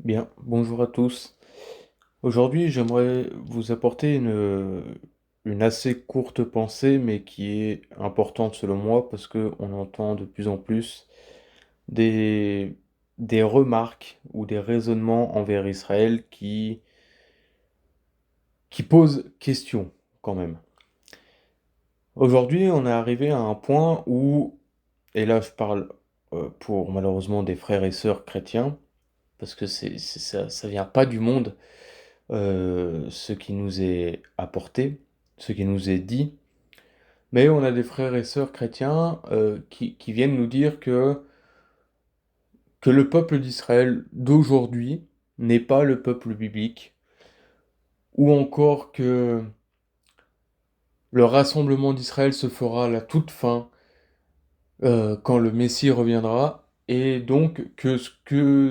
Bien, bonjour à tous. Aujourd'hui, j'aimerais vous apporter une assez courte pensée, mais qui est importante selon moi, parce que on entend de plus en plus des, des remarques ou des raisonnements envers Israël qui posent question quand même. Aujourd'hui, on est arrivé à un point où, et là je parle pour malheureusement des frères et sœurs chrétiens, parce que ça vient pas du monde, ce qui nous est apporté, ce qui nous est dit, mais on a des frères et sœurs chrétiens qui viennent nous dire que le peuple d'Israël d'aujourd'hui n'est pas le peuple biblique, ou encore que le rassemblement d'Israël se fera à la toute fin, quand le Messie reviendra, et donc que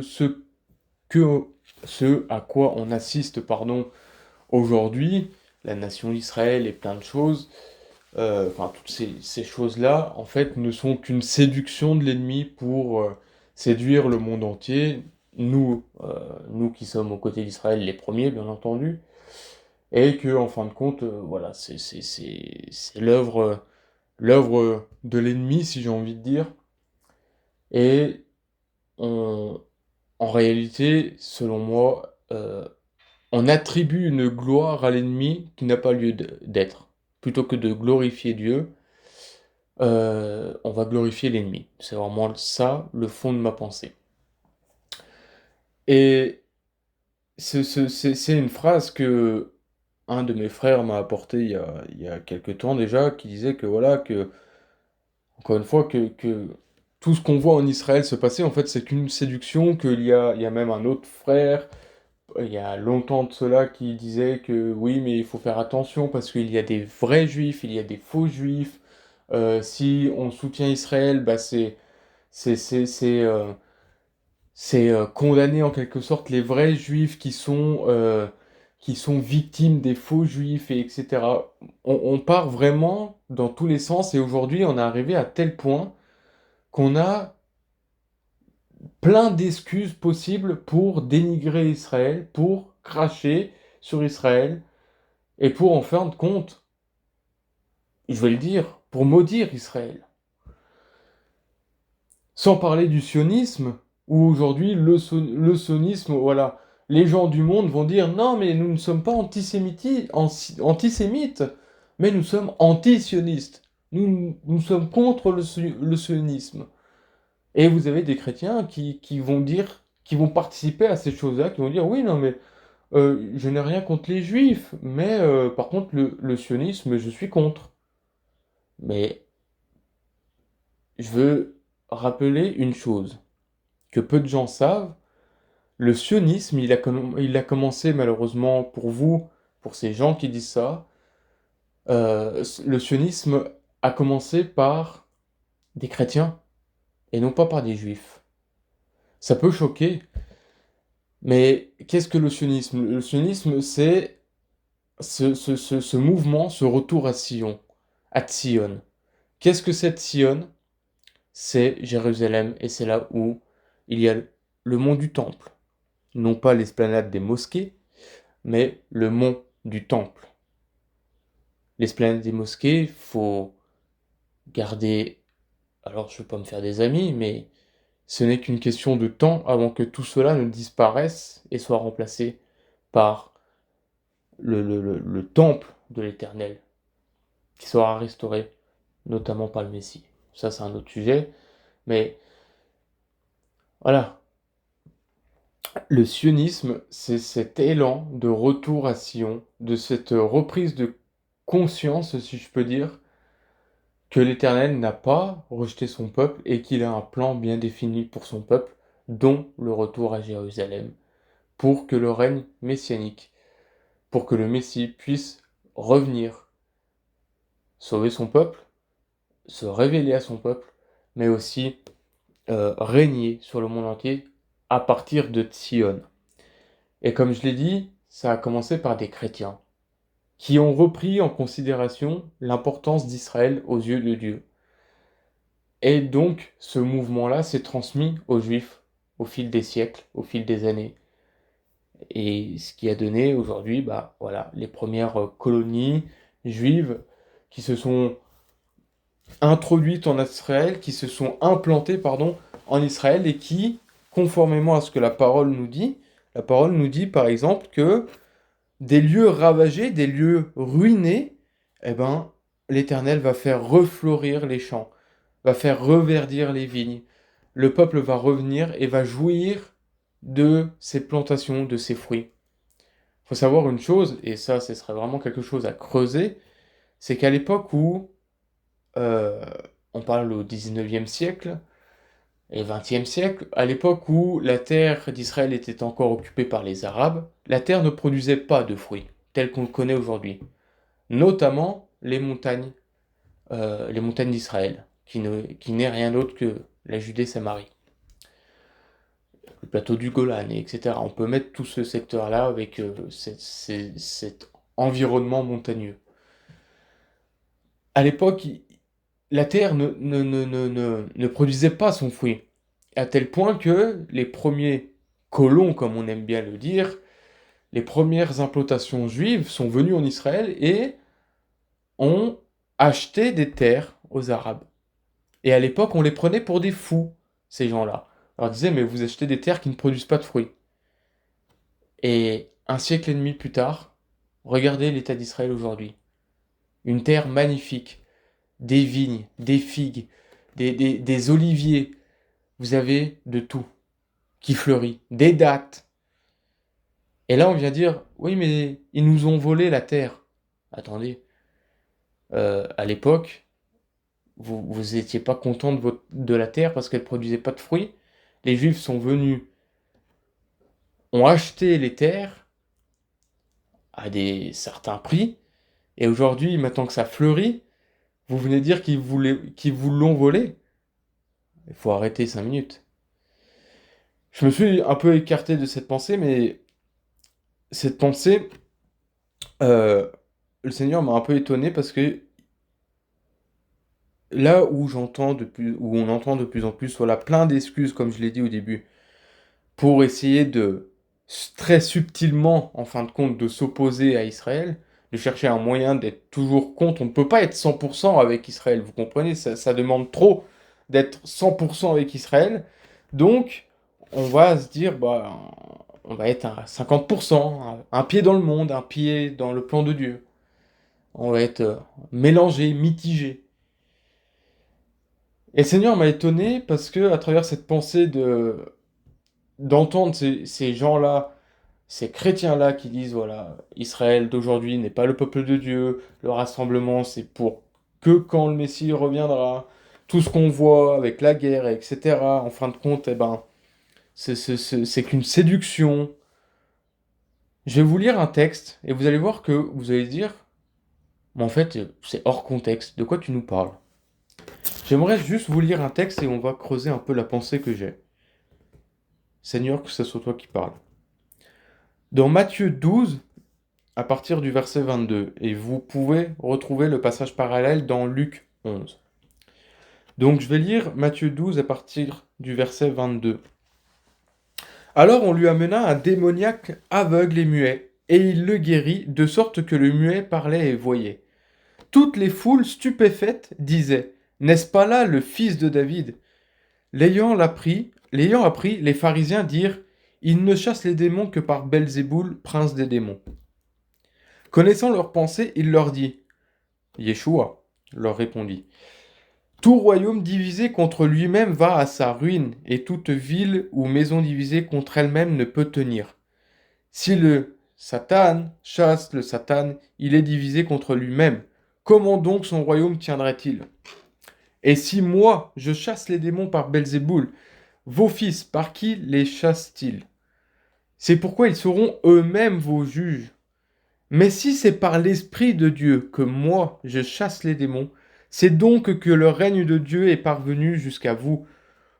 ce à quoi on assiste, pardon, aujourd'hui, la nation d'Israël et plein de choses, enfin toutes ces choses-là, en fait, ne sont qu'une séduction de l'ennemi pour séduire le monde entier, nous qui sommes aux côtés d'Israël les premiers, bien entendu, et que, en fin de compte, voilà, c'est l'œuvre de l'ennemi, si j'ai envie de dire, et on, en réalité, selon moi, on attribue une gloire à l'ennemi qui n'a pas lieu d'être. Plutôt que de glorifier Dieu, on va glorifier l'ennemi. C'est vraiment ça le fond de ma pensée. Et c'est une phrase que un de mes frères m'a apportée il y a quelque temps déjà, qui disait que voilà, que, encore une fois, que tout ce qu'on voit en Israël se passer, en fait, c'est qu'une séduction, il y a même un autre frère, il y a longtemps de cela, qui disait que oui, mais il faut faire attention parce qu'il y a des vrais juifs, il y a des faux juifs. Si on soutient Israël, bah c'est c'est c'est euh, condamner en quelque sorte les vrais juifs qui sont victimes des faux juifs, et etc. On part vraiment dans tous les sens, et aujourd'hui on est arrivé à tel point qu'on a plein d'excuses possibles pour dénigrer Israël, pour cracher sur Israël, et pour en fin de compte, je vais le dire, pour maudire Israël. Sans parler du sionisme, où aujourd'hui le sionisme, voilà, les gens du monde vont dire non, mais nous ne sommes pas antisémites, mais nous sommes anti-sionistes. Nous sommes contre le sionisme. Et vous avez des chrétiens qui vont dire, qui vont participer à ces choses-là, qui vont dire oui, non, mais je n'ai rien contre les juifs, mais par contre, le sionisme, je suis contre. Mais je veux rappeler une chose que peu de gens savent. Le sionisme, il a commencé malheureusement pour vous, pour ces gens qui disent ça, le sionisme a commencé par des chrétiens et non pas par des juifs. Ça peut choquer, mais qu'est-ce que le sionisme? Le sionisme, c'est ce mouvement, ce retour à Sion, à Tzion. Qu'est-ce que c'est Tzion? C'est Jérusalem, et c'est là où il y a le mont du Temple. Non pas l'esplanade des mosquées, mais le mont du Temple. L'esplanade des mosquées, faut garder. Alors, je ne veux pas me faire des amis, mais ce n'est qu'une question de temps avant que tout cela ne disparaisse et soit remplacé par le temple de l'Éternel, qui sera restauré, notamment par le Messie. Ça, c'est un autre sujet, mais voilà. Le sionisme, c'est cet élan de retour à Sion, de cette reprise de conscience, si je peux dire, que l'Éternel n'a pas rejeté son peuple et qu'il a un plan bien défini pour son peuple, dont le retour à Jérusalem, pour que le règne messianique, pour que le Messie puisse revenir, sauver son peuple, se révéler à son peuple, mais aussi régner sur le monde entier à partir de Sion. Et comme je l'ai dit, ça a commencé par des chrétiens qui ont repris en considération l'importance d'Israël aux yeux de Dieu. Et donc, ce mouvement-là s'est transmis aux Juifs au fil des siècles, au fil des années. Et ce qui a donné aujourd'hui, voilà, les premières colonies juives qui se sont introduites en Israël, qui se sont implantées, pardon, en Israël et qui, conformément à ce que la parole nous dit par exemple que des lieux ravagés, des lieux ruinés, eh ben, l'Éternel va faire refleurir les champs, va faire reverdir les vignes. Le peuple va revenir et va jouir de ses plantations, de ses fruits. Il faut savoir une chose, et ça, ce serait vraiment quelque chose à creuser, c'est qu'à l'époque où, euh, on parle au 19e siècle et 20e siècle, à l'époque où la terre d'Israël était encore occupée par les Arabes, la terre ne produisait pas de fruits, tels qu'on le connaît aujourd'hui, notamment les montagnes d'Israël, qui n'est rien d'autre que la Judée-Samarie, le plateau du Golan, etc. On peut mettre tout ce secteur-là avec cet environnement montagneux. À l'époque, la terre ne produisait pas son fruit, à tel point que les premiers colons, comme on aime bien le dire, les premières implantations juives sont venues en Israël et ont acheté des terres aux Arabes. Et à l'époque, on les prenait pour des fous, ces gens-là. On leur disait, mais vous achetez des terres qui ne produisent pas de fruits. Et un siècle et demi plus tard, regardez l'état d'Israël aujourd'hui. Une terre magnifique, des vignes, des figues, des oliviers. Vous avez de tout qui fleurit, des dattes. Et là, on vient dire, oui, mais ils nous ont volé la terre. Attendez, à l'époque, vous étiez pas content de la terre parce qu'elle produisait pas de fruits. Les Juifs sont venus, ont acheté les terres à des certains prix, et aujourd'hui, maintenant que ça fleurit, vous venez dire qu'ils vous l'ont volé. Il faut arrêter 5 minutes. Je me suis un peu écarté de cette pensée, mais cette pensée, euh, le Seigneur m'a un peu étonné parce que là où on entend de plus en plus, voilà, plein d'excuses, comme je l'ai dit au début, pour essayer de très subtilement, en fin de compte, de s'opposer à Israël, de chercher un moyen d'être toujours contre. On ne peut pas être 100% avec Israël, vous comprenez? Ça demande trop d'être 100% avec Israël. Donc, on va se dire, on va être à 50%, un pied dans le monde, un pied dans le plan de Dieu. On va être mélangé, mitigé. Et le Seigneur m'a étonné parce que, à travers cette pensée d'entendre ces gens-là, ces chrétiens-là qui disent, voilà, Israël d'aujourd'hui n'est pas le peuple de Dieu, le rassemblement c'est pour que quand le Messie reviendra, tout ce qu'on voit avec la guerre, etc., en fin de compte, eh ben, c'est qu'une séduction. Je vais vous lire un texte et vous allez voir que vous allez dire, mais en fait, c'est hors contexte, de quoi tu nous parles? J'aimerais juste vous lire un texte et on va creuser un peu la pensée que j'ai. Seigneur, que ce soit toi qui parles. Dans Matthieu 12, à partir du verset 22, et vous pouvez retrouver le passage parallèle dans Luc 11. Donc je vais lire Matthieu 12 à partir du verset 22. Alors on lui amena un démoniaque aveugle et muet, et il le guérit, de sorte que le muet parlait et voyait. Toutes les foules stupéfaites disaient, n'est-ce pas là le fils de David? L'ayant appris, les pharisiens dirent, il ne chasse les démons que par Belzéboul, prince des démons. Connaissant leurs pensées, il leur dit, Yeshua leur répondit, tout royaume divisé contre lui-même va à sa ruine, et toute ville ou maison divisée contre elle-même ne peut tenir. Si le Satan chasse le Satan, il est divisé contre lui-même. Comment donc son royaume tiendrait-il? Et si moi, je chasse les démons par Belzéboul, vos fils, par qui les chassent-ils? C'est pourquoi ils seront eux-mêmes vos juges. Mais si c'est par l'Esprit de Dieu que moi je chasse les démons, c'est donc que le règne de Dieu est parvenu jusqu'à vous.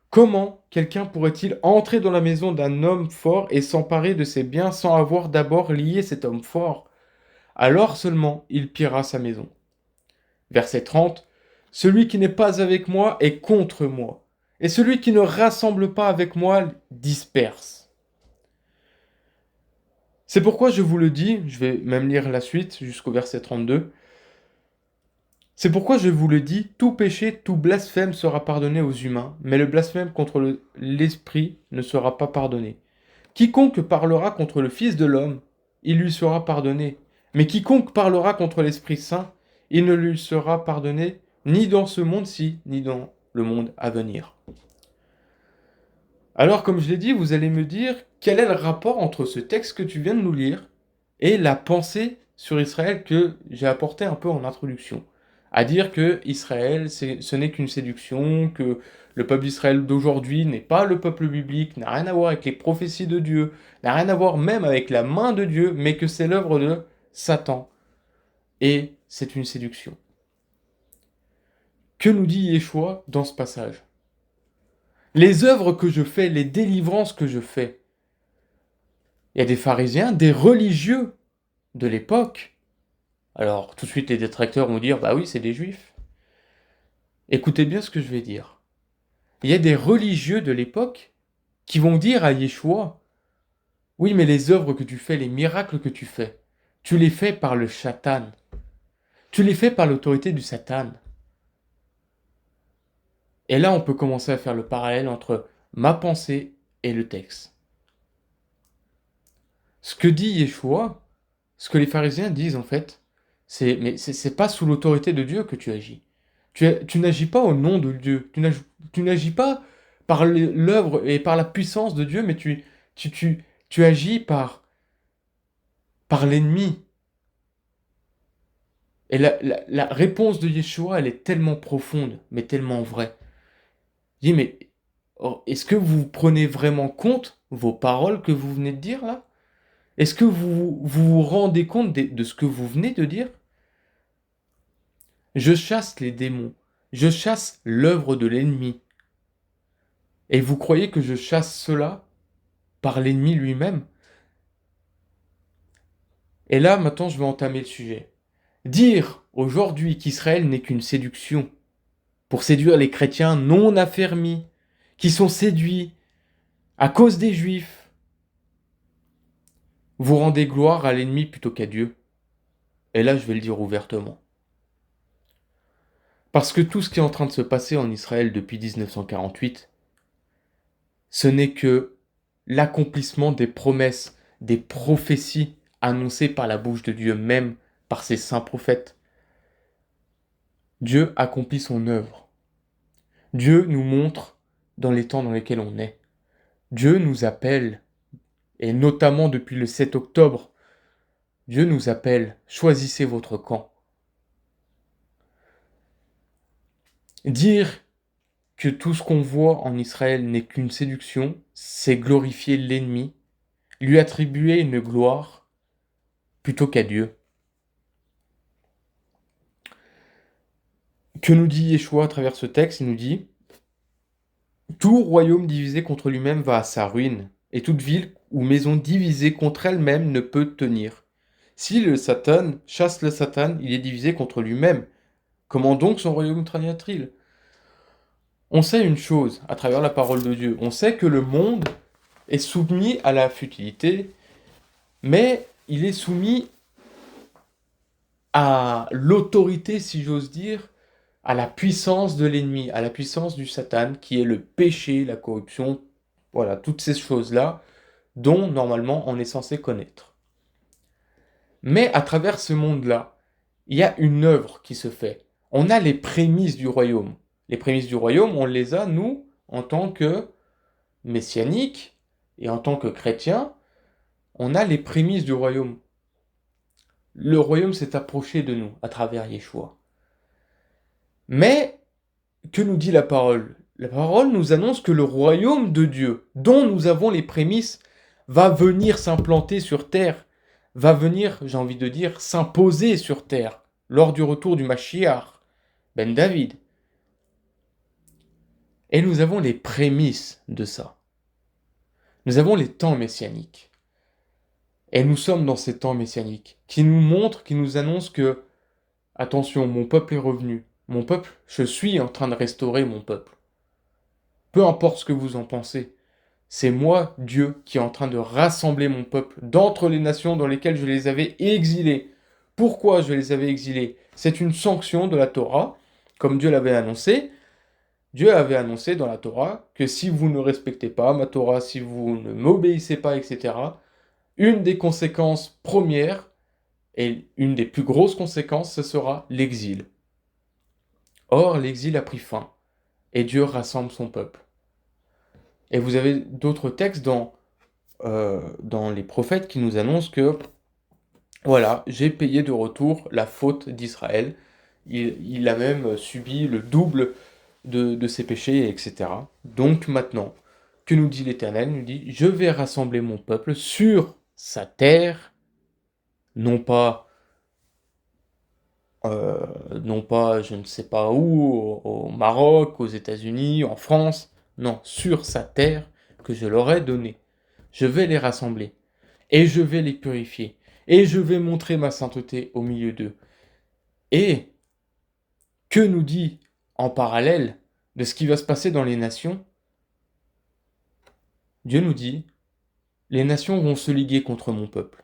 Comment quelqu'un pourrait-il entrer dans la maison d'un homme fort et s'emparer de ses biens sans avoir d'abord lié cet homme fort? Alors seulement il pillera sa maison. Verset 30. Celui qui n'est pas avec moi est contre moi, et celui qui ne rassemble pas avec moi disperse. C'est pourquoi je vous le dis, je vais même lire la suite jusqu'au verset 32. C'est pourquoi je vous le dis, tout péché, tout blasphème sera pardonné aux humains, mais le blasphème contre l'Esprit ne sera pas pardonné. Quiconque parlera contre le Fils de l'homme, il lui sera pardonné. Mais quiconque parlera contre l'Esprit Saint, il ne lui sera pardonné ni dans ce monde-ci, ni dans le monde à venir. Alors, comme je l'ai dit, vous allez me dire quel est le rapport entre ce texte que tu viens de nous lire et la pensée sur Israël que j'ai apportée un peu en introduction. À dire que Israël, ce n'est qu'une séduction, que le peuple d'Israël d'aujourd'hui n'est pas le peuple biblique, n'a rien à voir avec les prophéties de Dieu, n'a rien à voir même avec la main de Dieu, mais que c'est l'œuvre de Satan. Et c'est une séduction. Que nous dit Yeshua dans ce passage? Les œuvres que je fais, les délivrances que je fais, il y a des pharisiens, des religieux de l'époque. Alors, tout de suite, les détracteurs vont dire, bah oui, c'est des juifs. Écoutez bien ce que je vais dire. Il y a des religieux de l'époque qui vont dire à Yeshua, oui, mais les œuvres que tu fais, les miracles que tu les fais par le Satan. Tu les fais par l'autorité du Satan. Et là, on peut commencer à faire le parallèle entre ma pensée et le texte. Ce que dit Yeshua, ce que les pharisiens disent en fait, c'est pas sous l'autorité de Dieu que tu agis. Tu n'agis pas au nom de Dieu. Tu n'agis pas par l'œuvre et par la puissance de Dieu, mais tu agis par l'ennemi. Et la réponse de Yeshua, elle est tellement profonde, mais tellement vraie. Il dit, mais est-ce que vous prenez vraiment compte vos paroles que vous venez de dire là? Est-ce que vous rendez compte de ce que vous venez de dire? Je chasse les démons, je chasse l'œuvre de l'ennemi. Et vous croyez que je chasse cela par l'ennemi lui-même? Et là, maintenant, je vais entamer le sujet. Dire aujourd'hui qu'Israël n'est qu'une séduction pour séduire les chrétiens non affermis, qui sont séduits à cause des Juifs, vous rendez gloire à l'ennemi plutôt qu'à Dieu. Et là, je vais le dire ouvertement. Parce que tout ce qui est en train de se passer en Israël depuis 1948, ce n'est que l'accomplissement des promesses, des prophéties annoncées par la bouche de Dieu même, par ses saints prophètes. Dieu accomplit son œuvre. Dieu nous montre dans les temps dans lesquels on est. Dieu nous appelle, et notamment depuis le 7 octobre, Dieu nous appelle, choisissez votre camp. Dire que tout ce qu'on voit en Israël n'est qu'une séduction, c'est glorifier l'ennemi, lui attribuer une gloire plutôt qu'à Dieu. Que nous dit Yeshua à travers ce texte? Il nous dit « Tout royaume divisé contre lui-même va à sa ruine, et toute ville ou maison divisée contre elle-même ne peut tenir. Si le Satan chasse le Satan, il est divisé contre lui-même. Comment donc son royaume tiendra-t-il » On sait une chose à travers la parole de Dieu. On sait que le monde est soumis à la futilité, mais il est soumis à l'autorité, si j'ose dire, à la puissance de l'ennemi, à la puissance du Satan, qui est le péché, la corruption, voilà, toutes ces choses-là, dont normalement on est censé connaître. Mais à travers ce monde-là, il y a une œuvre qui se fait. On a les prémices du royaume. Les prémices du royaume, on les a, nous, en tant que messianiques et en tant que chrétiens, on a les prémices du royaume. Le royaume s'est approché de nous à travers Yeshua. Mais, que nous dit la parole? La parole nous annonce que le royaume de Dieu, dont nous avons les prémices, va venir s'implanter sur terre, va venir, j'ai envie de dire, s'imposer sur terre, lors du retour du Mashiach, Ben David. Et nous avons les prémices de ça. Nous avons les temps messianiques. Et nous sommes dans ces temps messianiques, qui nous montrent, qui nous annoncent que, attention, mon peuple est revenu. Mon peuple, je suis en train de restaurer mon peuple. Peu importe ce que vous en pensez, c'est moi, Dieu, qui est en train de rassembler mon peuple d'entre les nations dans lesquelles je les avais exilés. Pourquoi je les avais exilés? C'est une sanction de la Torah, comme Dieu l'avait annoncé. Dieu avait annoncé dans la Torah que si vous ne respectez pas ma Torah, si vous ne m'obéissez pas, etc., une des conséquences premières et une des plus grosses conséquences, ce sera l'exil. Or, l'exil a pris fin et Dieu rassemble son peuple. Et vous avez d'autres textes dans les prophètes qui nous annoncent que, voilà, j'ai payé de retour la faute d'Israël. Il a même subi le double de ses péchés, etc. Donc maintenant, que nous dit l'Éternel? Il nous dit, je vais rassembler mon peuple sur sa terre, non pas, je ne sais pas où, au Maroc, aux États-Unis, en France, non, sur sa terre que je leur ai donnée. Je vais les rassembler, et je vais les purifier, et je vais montrer ma sainteté au milieu d'eux. Et que nous dit en parallèle de ce qui va se passer dans les nations? Dieu nous dit, les nations vont se liguer contre mon peuple.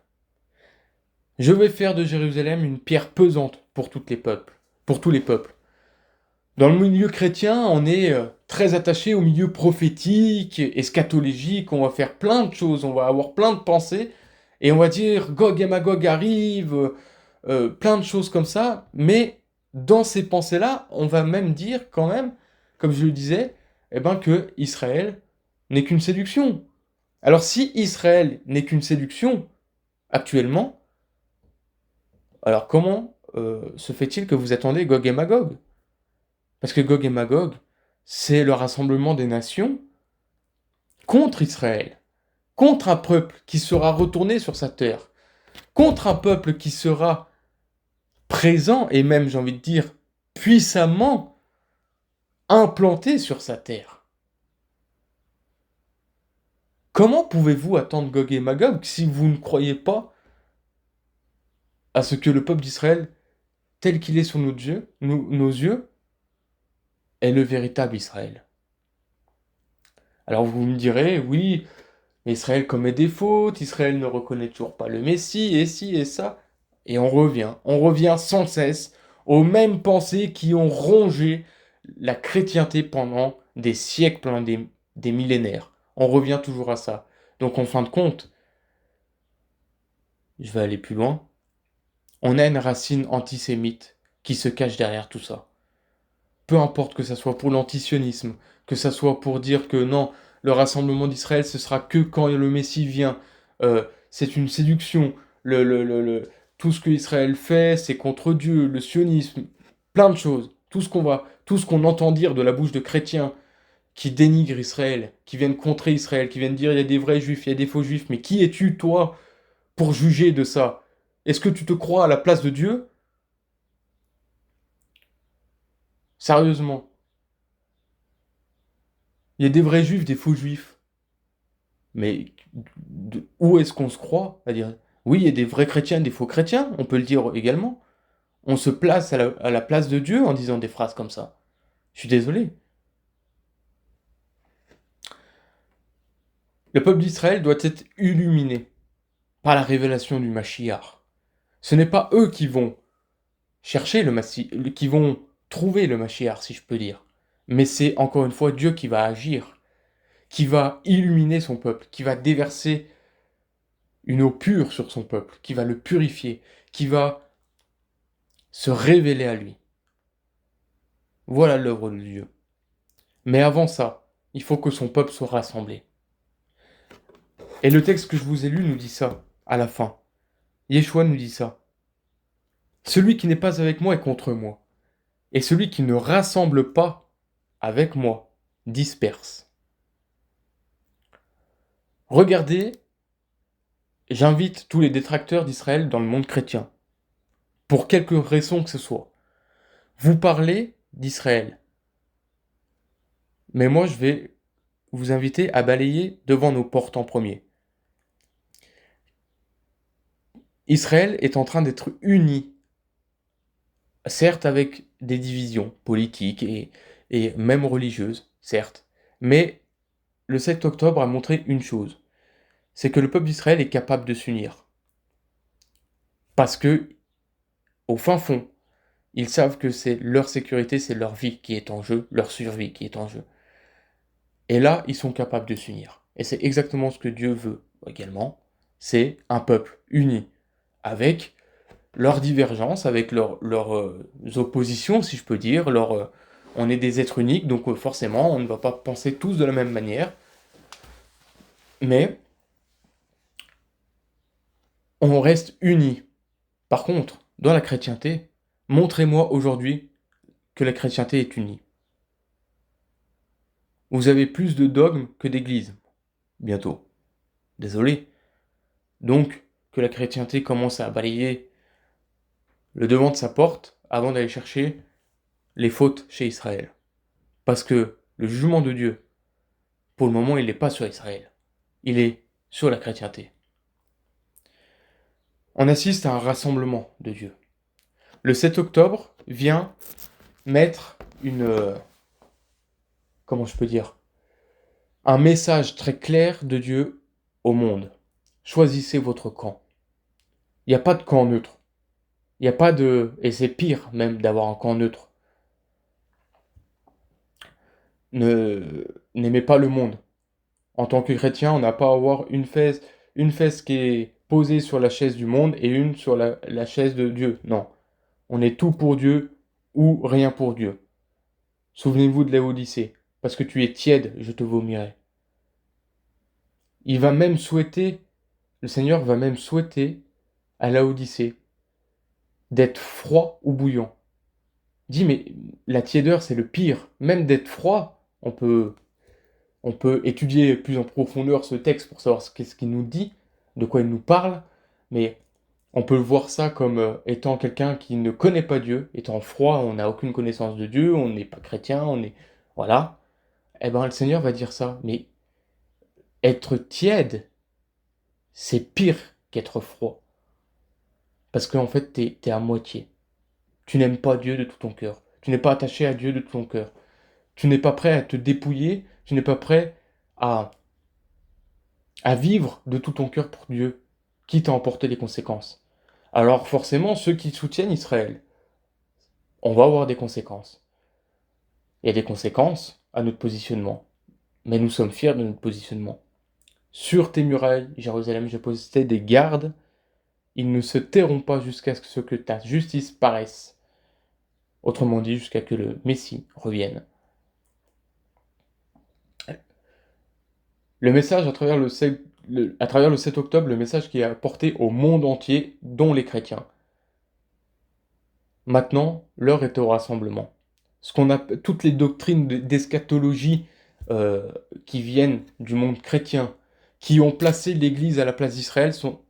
Je vais faire de Jérusalem une pierre pesante pour tous les peuples. Dans le milieu chrétien, on est très attaché au milieu prophétique, eschatologique, on va faire plein de choses, on va avoir plein de pensées, et on va dire Gog et Magog arrivent, plein de choses comme ça, mais dans ces pensées-là, on va même dire quand même, comme je le disais, que Israël n'est qu'une séduction. Alors si Israël n'est qu'une séduction, actuellement, alors comment se fait-il que vous attendez Gog et Magog? Parce que Gog et Magog, c'est le rassemblement des nations contre Israël, contre un peuple qui sera retourné sur sa terre, contre un peuple qui sera présent et même, j'ai envie de dire, puissamment implanté sur sa terre. Comment pouvez-vous attendre Gog et Magog si vous ne croyez pas à ce que le peuple d'Israël, tel qu'il est sous nos yeux, est le véritable Israël? Alors vous me direz, oui, Israël commet des fautes, Israël ne reconnaît toujours pas le Messie, et ci et ça. Et on revient sans cesse aux mêmes pensées qui ont rongé la chrétienté pendant des siècles, pendant des millénaires. On revient toujours à ça. Donc en fin de compte, je vais aller plus loin, on a une racine antisémite qui se cache derrière tout ça. Peu importe que ça soit pour l'antisionisme, que ça soit pour dire que non, le rassemblement d'Israël, ce sera que quand le Messie vient. C'est une séduction. Tout ce que Israël fait, c'est contre Dieu, le sionisme, plein de choses. Tout ce qu'on entend dire de la bouche de chrétiens qui dénigrent Israël, qui viennent contrer Israël, qui viennent dire il y a des vrais juifs, il y a des faux juifs. Mais qui es-tu, toi, pour juger de ça? Est-ce que tu te crois à la place de Dieu? Sérieusement. Il y a des vrais juifs, des faux juifs. Mais où est-ce qu'on se croit? C'est-à-dire, oui, il y a des vrais chrétiens, des faux chrétiens, on peut le dire également. On se place à la place de Dieu en disant des phrases comme ça. Je suis désolé. Le peuple d'Israël doit être illuminé par la révélation du Mashiach. Ce n'est pas eux qui vont chercher qui vont trouver le Mashiach, si je peux dire. Mais c'est encore une fois Dieu qui va agir, qui va illuminer son peuple, qui va déverser une eau pure sur son peuple, qui va le purifier, qui va se révéler à lui. Voilà l'œuvre de Dieu. Mais avant ça, il faut que son peuple soit rassemblé. Et le texte que je vous ai lu nous dit ça, à la fin. Yeshua nous dit ça. Celui qui n'est pas avec moi est contre moi. Et celui qui ne rassemble pas avec moi disperse. Regardez, j'invite tous les détracteurs d'Israël dans le monde chrétien, pour quelque raison que ce soit. Vous parlez d'Israël. Mais moi, je vais vous inviter à balayer devant nos portes en premier. Israël est en train d'être uni, certes avec des divisions politiques et même religieuses, certes, mais le 7 octobre a montré une chose, c'est que le peuple d'Israël est capable de s'unir. Parce que, au fin fond, ils savent que c'est leur sécurité, c'est leur vie qui est en jeu, leur survie qui est en jeu. Et là, ils sont capables de s'unir. Et c'est exactement ce que Dieu veut également, c'est un peuple uni, avec leurs divergences, avec leurs oppositions, si je peux dire, on est des êtres uniques, donc forcément, on ne va pas penser tous de la même manière, mais on reste unis. Par contre, dans la chrétienté, montrez-moi aujourd'hui que la chrétienté est unie. Vous avez plus de dogmes que d'églises, bientôt. Désolé. Donc, que la chrétienté commence à balayer le devant de sa porte avant d'aller chercher les fautes chez Israël. Parce que le jugement de Dieu, pour le moment, il n'est pas sur Israël. Il est sur la chrétienté. On assiste à un rassemblement de Dieu. Le 7 octobre vient mettre comment je peux dire, un message très clair de Dieu au monde. Choisissez votre camp. Il n'y a pas de camp neutre. Il n'y a pas de... Et c'est pire même d'avoir un camp neutre. N'aimez pas le monde. En tant que chrétien, on n'a pas à avoir une fesse qui est posée sur la chaise du monde et une sur la chaise de Dieu. Non. On est tout pour Dieu ou rien pour Dieu. Souvenez-vous de Laodicée. Parce que tu es tiède, je te vomirai. Il va même souhaiter, le Seigneur va même souhaiter à Laodicée d'être froid ou bouillant. Dis, mais la tiédeur, c'est le pire. Même d'être froid, on peut étudier plus en profondeur ce texte pour savoir qu'est-ce qu'il nous dit, de quoi il nous parle, mais on peut voir ça comme étant quelqu'un qui ne connaît pas Dieu, étant froid, on n'a aucune connaissance de Dieu, on n'est pas chrétien, on est... Voilà. Eh bien, le Seigneur va dire ça. Mais être tiède, c'est pire qu'être froid. Parce qu'en fait, t'es à moitié. Tu n'aimes pas Dieu de tout ton cœur. Tu n'es pas attaché à Dieu de tout ton cœur. Tu n'es pas prêt à te dépouiller. Tu n'es pas prêt à, à vivre de tout ton cœur pour Dieu, quitte à emporter les conséquences. Alors forcément, ceux qui soutiennent Israël, on va avoir des conséquences. Il y a des conséquences à notre positionnement. Mais nous sommes fiers de notre positionnement. Sur tes murailles, Jérusalem, j'ai posté des gardes. Ils ne se tairont pas jusqu'à ce que ta justice paraisse. Autrement dit, jusqu'à que le Messie revienne. Le message à travers à travers le 7 octobre, le message qui est apporté au monde entier, dont les chrétiens. Maintenant, l'heure est au rassemblement. Toutes les doctrines d'eschatologie qui viennent du monde chrétien, qui ont placé l'Église à la place d'Israël, sont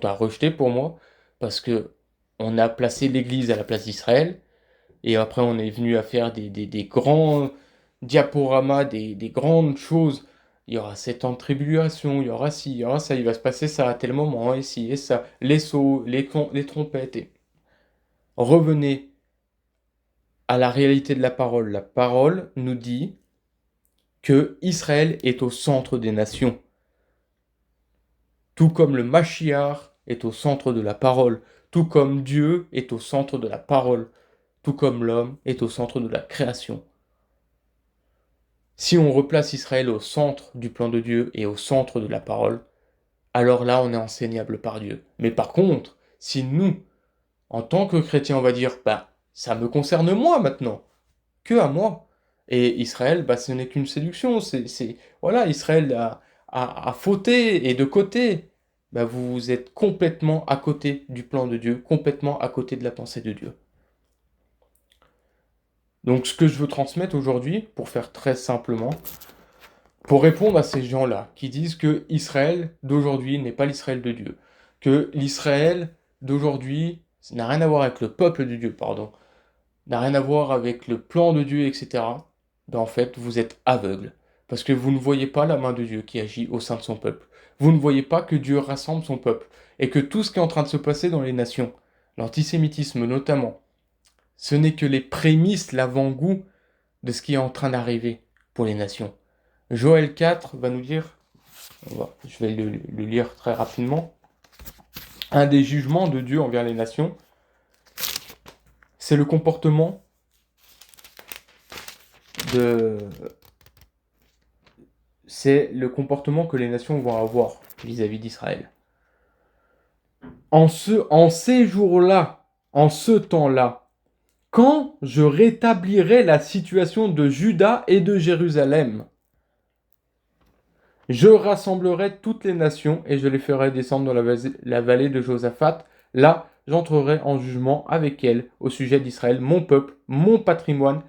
à rejeter pour moi, parce que on a placé l'Église à la place d'Israël, et après on est venu à faire des grands diaporamas, des grandes choses. Il y aura 7 ans de tribulation, il y aura ci, il y aura ça, il va se passer ça à tel moment, et ci, et ça, les sauts, les trompettes, et revenez à la réalité de la parole. La parole nous dit que Israël est au centre des nations. Tout comme le Mashiach est au centre de la parole, tout comme Dieu est au centre de la parole, tout comme l'homme est au centre de la création. Si on replace Israël au centre du plan de Dieu et au centre de la parole, alors là on est enseignable par Dieu. Mais par contre, si nous, en tant que chrétiens, on va dire, ça me concerne moi maintenant, que à moi. Et Israël, ce n'est qu'une séduction. Voilà, Israël a fauté et de côté. Vous êtes complètement à côté du plan de Dieu, complètement à côté de la pensée de Dieu. Donc ce que je veux transmettre aujourd'hui, pour faire très simplement, pour répondre à ces gens-là qui disent que Israël d'aujourd'hui n'est pas l'Israël de Dieu, que l'Israël d'aujourd'hui n'a rien à voir avec le peuple de Dieu, pardon, n'a rien à voir avec le plan de Dieu, etc. En fait, vous êtes aveugle. Parce que vous ne voyez pas la main de Dieu qui agit au sein de son peuple. Vous ne voyez pas que Dieu rassemble son peuple. Et que tout ce qui est en train de se passer dans les nations, l'antisémitisme notamment, ce n'est que les prémices, l'avant-goût de ce qui est en train d'arriver pour les nations. Joël 4 va nous dire, je vais le lire très rapidement, un des jugements de Dieu envers les nations, c'est le comportement de... C'est le comportement que les nations vont avoir vis-à-vis d'Israël. En ces jours-là, en ce temps-là, quand je rétablirai la situation de Juda et de Jérusalem, je rassemblerai toutes les nations et je les ferai descendre dans la vallée de Josaphat. Là, j'entrerai en jugement avec elles au sujet d'Israël, mon peuple, mon patrimoine,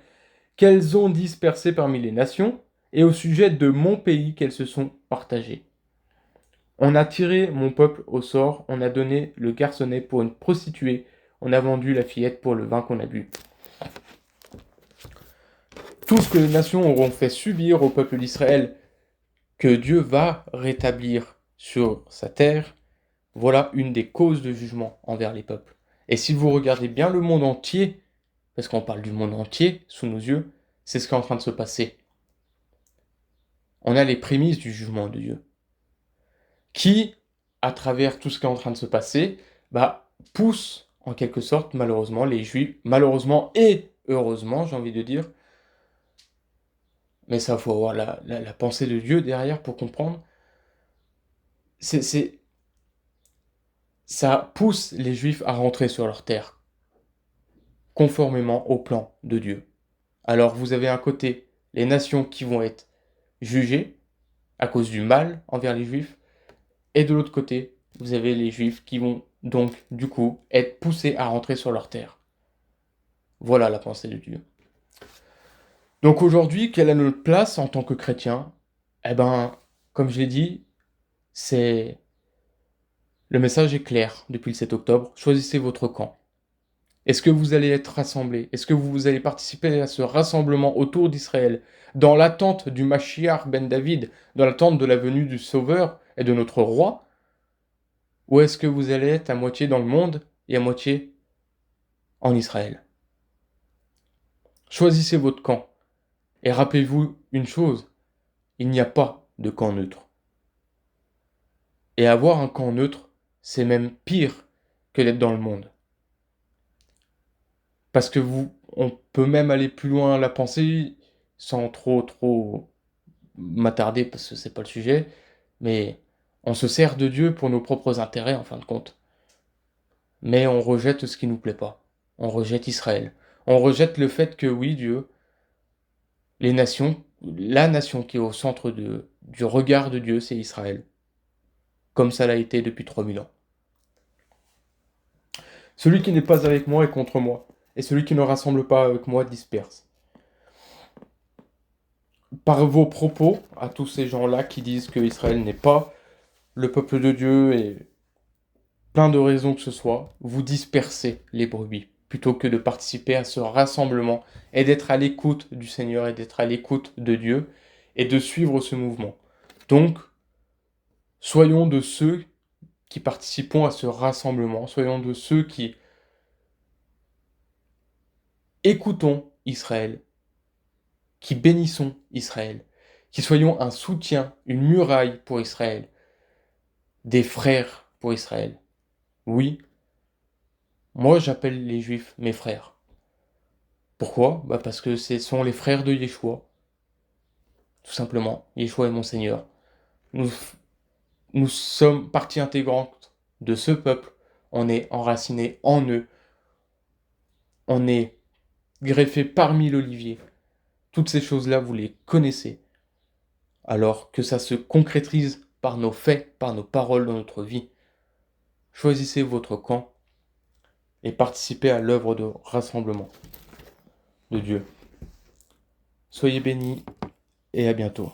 qu'elles ont dispersé parmi les nations, et au sujet de mon pays qu'elles se sont partagées. On a tiré mon peuple au sort, on a donné le garçonnet pour une prostituée, on a vendu la fillette pour le vin qu'on a bu. Tout ce que les nations auront fait subir au peuple d'Israël, que Dieu va rétablir sur sa terre, voilà une des causes de jugement envers les peuples. Et si vous regardez bien le monde entier, parce qu'on parle du monde entier sous nos yeux, c'est ce qui est en train de se passer. On a les prémices du jugement de Dieu, qui, à travers tout ce qui est en train de se passer, pousse en quelque sorte, malheureusement, les Juifs, malheureusement et heureusement, j'ai envie de dire, mais ça, faut avoir la pensée de Dieu derrière pour comprendre, ça pousse les Juifs à rentrer sur leur terre, conformément au plan de Dieu. Alors vous avez un côté les nations qui vont être jugées à cause du mal envers les Juifs, et de l'autre côté, vous avez les Juifs qui vont donc, du coup, être poussés à rentrer sur leur terre. Voilà la pensée de Dieu. Donc aujourd'hui, quelle est notre place en tant que chrétien? Eh ben, comme je l'ai dit, c'est... Le message est clair depuis le 7 octobre. Choisissez votre camp. Est-ce que vous allez être rassemblés? Est-ce que vous allez participer à ce rassemblement autour d'Israël, dans l'attente du Mashiach ben David, dans l'attente de la venue du Sauveur et de notre roi? Ou est-ce que vous allez être à moitié dans le monde et à moitié en Israël? Choisissez votre camp. Et rappelez-vous une chose, il n'y a pas de camp neutre. Et avoir un camp neutre, c'est même pire que d'être dans le monde. Parce que on peut même aller plus loin la pensée, sans trop m'attarder parce que c'est pas le sujet, mais on se sert de Dieu pour nos propres intérêts en fin de compte. Mais on rejette ce qui nous plaît pas. On rejette Israël. On rejette le fait que oui, Dieu, les nations, la nation qui est au centre du regard de Dieu, c'est Israël. Comme ça l'a été depuis 3000 ans. Celui qui n'est pas avec moi est contre moi, et celui qui ne rassemble pas avec moi disperse. Par vos propos, à tous ces gens-là qui disent que Israël n'est pas le peuple de Dieu et plein de raisons que ce soit, vous dispersez les brebis, plutôt que de participer à ce rassemblement et d'être à l'écoute du Seigneur et d'être à l'écoute de Dieu et de suivre ce mouvement. Donc, soyons de ceux qui participons à ce rassemblement, soyons de ceux qui écoutons Israël, qui bénissons Israël, qui soyons un soutien, une muraille pour Israël, des frères pour Israël. Oui, moi j'appelle les Juifs mes frères. Pourquoi? Parce que ce sont les frères de Yeshua. Tout simplement, Yeshua est mon Seigneur. Nous, nous sommes partie intégrante de ce peuple. On est enracinés en eux. On est greffé parmi l'olivier. Toutes ces choses-là, vous les connaissez. Alors que ça se concrétise par nos faits, par nos paroles dans notre vie. Choisissez votre camp et participez à l'œuvre de rassemblement de Dieu. Soyez bénis et à bientôt.